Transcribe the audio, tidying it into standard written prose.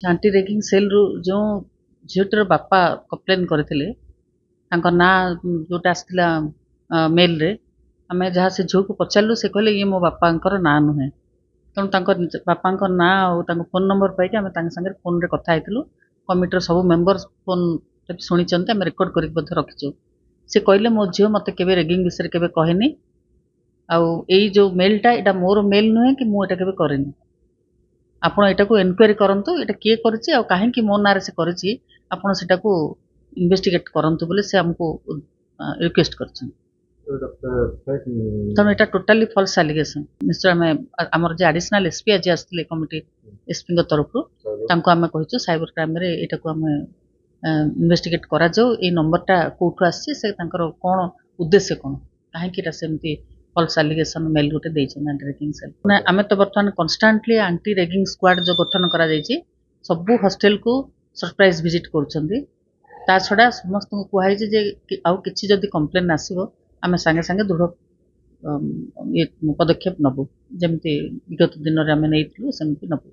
Aunty raging cell रु जो झीटर बापा कंप्लेन करथिले तांकर ना जोटा आसथिला मेल रे आमे जहाँ से झील को पचारू से कहले ये मो बापांकर ना नुहे तेणु तांकर बापांकर ना और तांकर फोन नंबर पाइके आमे तांकर संगे फोन रे कथा हेतिलु कमिटर सब मेंबर फोन सुनी चंते आमे रिकॉर्ड करिक बध रखिछु से कहले मो झियो मते केबे रेगिंग विषय केबे कहेनी आ एई जो मेलटा एटा मोर मेल नुहे कि मु एटा केबे करेनी आपण एटा को एनक्वायरी करंतु एटा किए करछि आ काहे कि मो नारे से करछि आपण सेटा को इन्वेस्टिगेट करंतु बोले से हमको रिक्वेस्ट करछन तनो एटा टोटली फॉल्स एलिगेशन निश्चय में हमर जे एडिशनल एसपी आज आस्थिले कमिटी एसपी को तरफ तांको हमें कहिछु साइबर क्राइम रे एटा को हमें इन्वेस्टिगेट करा जाऊ ए नंबरटा कोठु आछि से तांकर कोन उद्देश्य कोन काहे कि एटा सेमती फॉल्स एलिगेशन मेल गोटे देछन एंटी रेगिंग सेल ना आमे तो बर्तमान कांस्टेंटली एंटी रेगिंग स्क्वाड जो गठन करा जायछि सब हॉस्टल को सरप्राइज विजिट करछन्ती ता छडा समस्त को कुहाई जे आउ किछि जदी कंप्लेन आसीबो आमे संगे संगे दृढ़ ये पदक्षेप नबु जेमती विगत दिन रे आमे नेइतलु सेमती नबु।